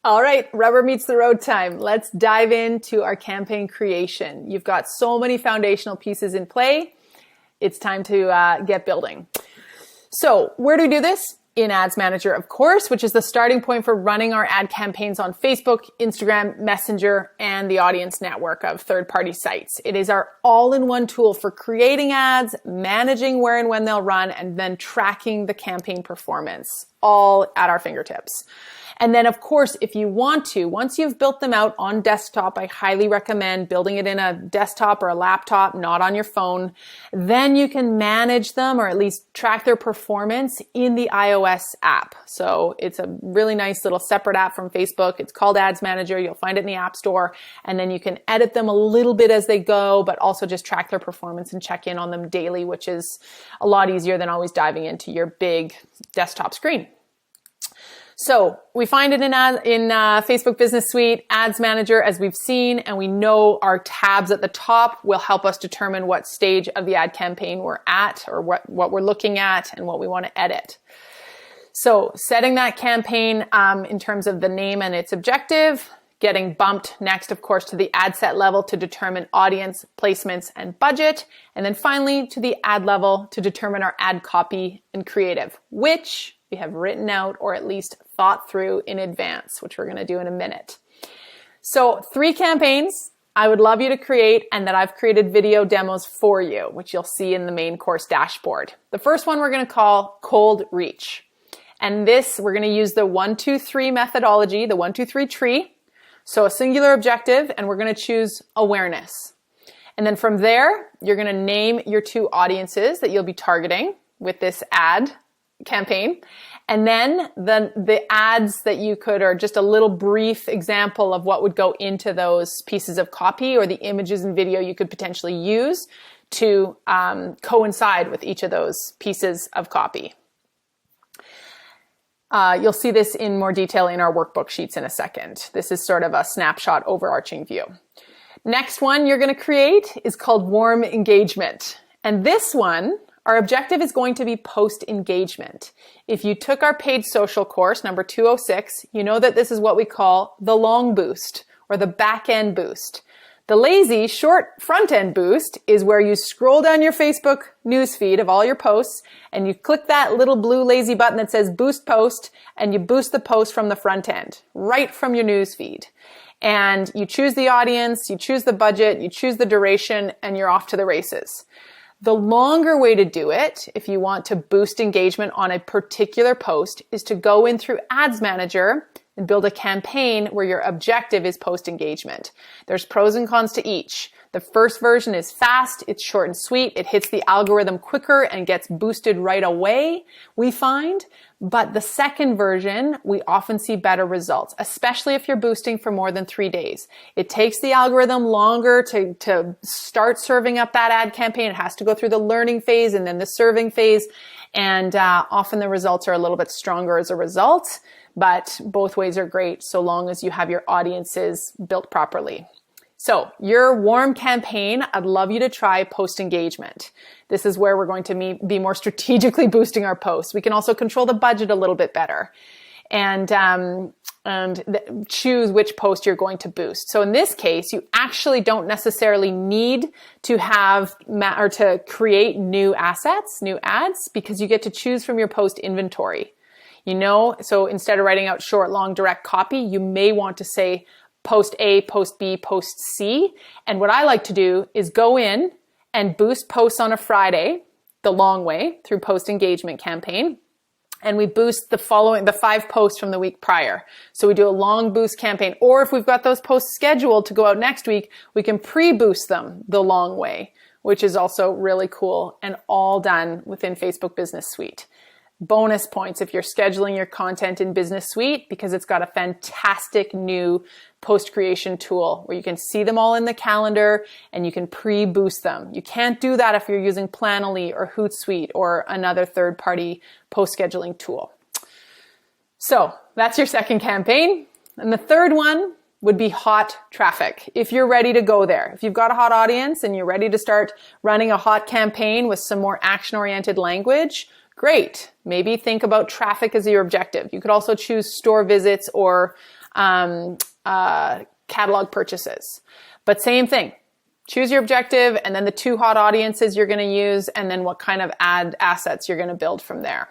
All right, rubber meets the road time. Let's dive into our campaign creation. You've got so many foundational pieces in play. It's time to get building. So where do we do this? In Ads Manager, of course, which is the starting point for running our ad campaigns on Facebook, Instagram, Messenger, and the audience network of third-party sites. It is our all-in-one tool for creating ads, managing where and when they'll run, and then tracking the campaign performance, all at our fingertips. And then, of course, if you want to, once you've built them out on desktop, I highly recommend building it in a desktop or a laptop, not on your phone. Then you can manage them or at least track their performance in the iOS app. So it's a really nice little separate app from Facebook. It's called Ads Manager. You'll find it in the App Store. And then you can edit them a little bit as they go, but also just track their performance and check in on them daily, which is a lot easier than always diving into your big desktop screen. So we find it in Facebook Business Suite, Ads Manager, as we've seen, and we know our tabs at the top will help us determine what stage of the ad campaign we're at or what we're looking at and what we want to edit. So setting that campaign in terms of the name and its objective, getting bumped next, of course, to the ad set level to determine audience, placements, and budget, and then finally to the ad level to determine our ad copy and creative, which we have written out or at least thought through in advance, which we're going to do in a minute. So 3 campaigns I would love you to create and that I've created video demos for you, which you'll see in the main course dashboard. The first one we're going to call Cold Reach. And this, we're going to use the 1, 2, 3 methodology, the 1, 2, 3 tree. So a singular objective, and we're going to choose awareness. And then from there, you're going to name your 2 audiences that you'll be targeting with this ad campaign. And then the ads that you could, or just a little brief example of what would go into those pieces of copy or the images and video you could potentially use to coincide with each of those pieces of copy. You'll see this in more detail in our workbook sheets in a second. This is sort of a snapshot overarching view. Next one you're going to create is called Warm Engagement. And this one, our objective is going to be post engagement. If you took our paid social course, number 206, you know that this is what we call the long boost or the back end boost. The lazy short front end boost is where you scroll down your Facebook newsfeed of all your posts and you click that little blue lazy button that says boost post and you boost the post from the front end, right from your newsfeed. And you choose the audience, you choose the budget, you choose the duration, and you're off to the races. The longer way to do it, if you want to boost engagement on a particular post, is to go in through Ads Manager and build a campaign where your objective is post engagement. There's pros and cons to each. The first version is fast, it's short and sweet, it hits the algorithm quicker and gets boosted right away, we find. But the second version, we often see better results, especially if you're boosting for more than 3 days. It takes the algorithm longer to start serving up that ad campaign. It has to go through the learning phase and then the serving phase. And often the results are a little bit stronger as a result, but both ways are great so long as you have your audiences built properly. So your warm campaign, I'd love you to try post engagement. This is where we're going to be more strategically boosting our posts. We can also control the budget a little bit better and choose which post you're going to boost. So in this case, you actually don't necessarily need to have or to create new assets, new ads, because you get to choose from your post inventory. You know, so instead of writing out short, long, direct copy, you may want to say post A, post B, post C. And what I like to do is go in and boost posts on a Friday, the long way, through post engagement campaign. And we boost the 5 posts from the week prior. So we do a long boost campaign. Or if we've got those posts scheduled to go out next week, we can pre-boost them the long way, which is also really cool and all done within Facebook Business Suite. Bonus points if you're scheduling your content in Business Suite because it's got a fantastic new post creation tool where you can see them all in the calendar and you can pre-boost them. You can't do that if you're using Planoly or Hootsuite or another third-party post scheduling tool. So that's your second campaign. And the third one would be hot traffic. If you're ready to go there, if you've got a hot audience and you're ready to start running a hot campaign with some more action-oriented language, great. Maybe think about traffic as your objective. You could also choose store visits or catalog purchases. But same thing. Choose your objective and then the 2 hot audiences you're going to use and then what kind of ad assets you're going to build from there.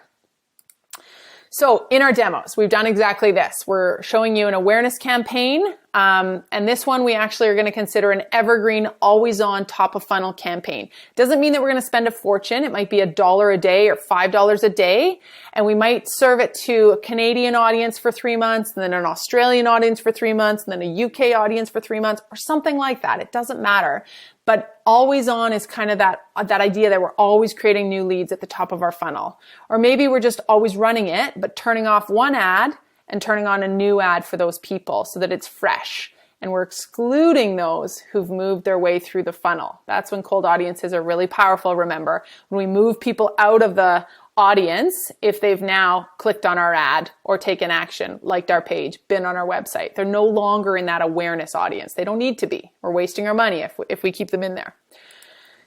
So in our demos, we've done exactly this. We're showing you an awareness campaign. And this one we actually are going to consider an evergreen, always on, top of funnel campaign. Doesn't mean that we're going to spend a fortune. It might be $1 a day or $5 a day. And we might serve it to a Canadian audience for 3 months, and then an Australian audience for 3 months, and then a UK audience for 3 months, or something like that. It doesn't matter. But always on is kind of that idea that we're always creating new leads at the top of our funnel. Or maybe we're just always running it, but turning off one ad and turning on a new ad for those people so that it's fresh. And we're excluding those who've moved their way through the funnel. That's when cold audiences are really powerful, remember. When we move people out of the audience, if they've now clicked on our ad or taken action, liked our page, been on our website, they're no longer in that awareness audience. They don't need to be. We're wasting our money if we keep them in there.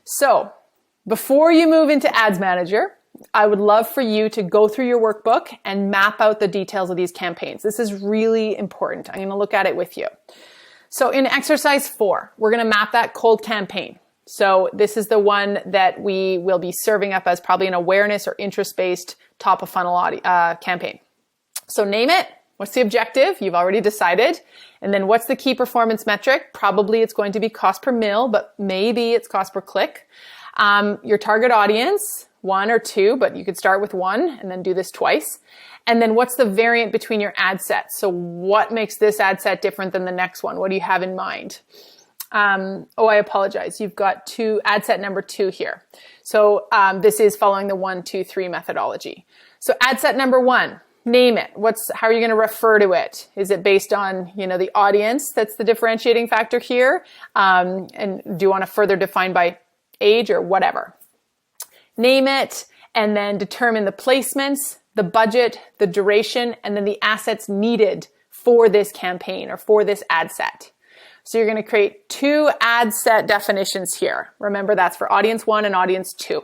So before you move into Ads Manager, I would love for you to go through your workbook and map out the details of these campaigns. This is really important. I'm going to look at it with you. So in exercise 4, we're going to map that cold campaign. So this is the one that we will be serving up as probably an awareness or interest-based top of funnel campaign. So name it. What's the objective? You've already decided. And then what's the key performance metric? Probably it's going to be cost per mil, but maybe it's cost per click. Your target audience, 1 or 2, but you could start with 1 and then do this twice. And then what's the variant between your ad sets? So what makes this ad set different than the next one? What do you have in mind? I apologize. You've got ad set number 2 here. So this is following the 1, 2, 3 methodology. So ad set number 1, name it. How are you going to refer to it? Is it based on, the audience that's the differentiating factor here? And do you want to further define by age or whatever? Name it and then determine the placements, the budget, the duration, and then the assets needed for this campaign or for this ad set. So you're going to create 2 ad set definitions here. Remember, that's for audience 1 and audience 2.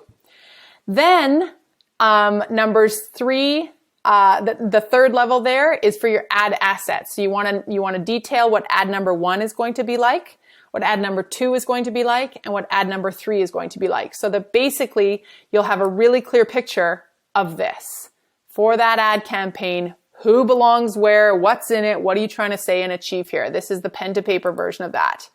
Then numbers 3, the third level there is for your ad assets. So you want to detail what ad number 1 is going to be like, what ad number 2 is going to be like, and what ad number 3 is going to be like. So that basically you'll have a really clear picture of this for that ad campaign. Who belongs where? What's in it? What are you trying to say and achieve here? This is the pen to paper version of that.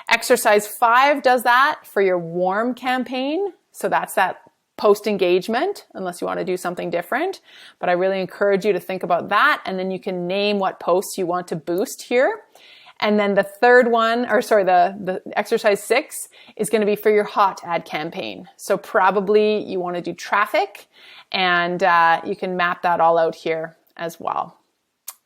Exercise 5 does that for your warm campaign. So that's that post engagement, unless you want to do something different. But I really encourage you to think about that. And then you can name what posts you want to boost here. And then the third one, the exercise 6 is going to be for your hot ad campaign. So probably you want to do traffic, and you can map that all out here as well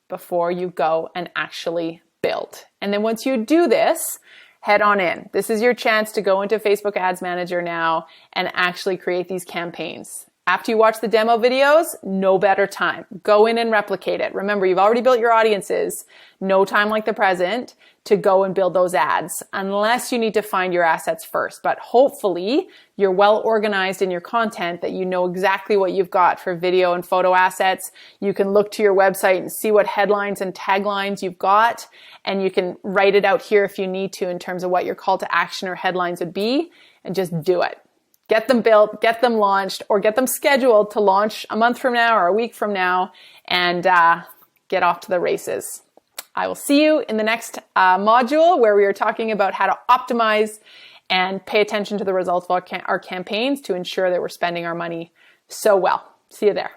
before you go and actually build. And then once you do this, head on in. This is your chance to go into Facebook Ads Manager now and actually create these campaigns. After you watch the demo videos, no better time. Go in and replicate it. Remember, you've already built your audiences. No time like the present to go and build those ads, unless you need to find your assets first. But hopefully, you're well organized in your content that you know exactly what you've got for video and photo assets. You can look to your website and see what headlines and taglines you've got, and you can write it out here if you need to in terms of what your call to action or headlines would be, and just do it. Get them built, get them launched, or get them scheduled to launch a month from now or a week from now, and get off to the races. I will see you in the next module where we are talking about how to optimize and pay attention to the results of our campaigns to ensure that we're spending our money so well. See you there.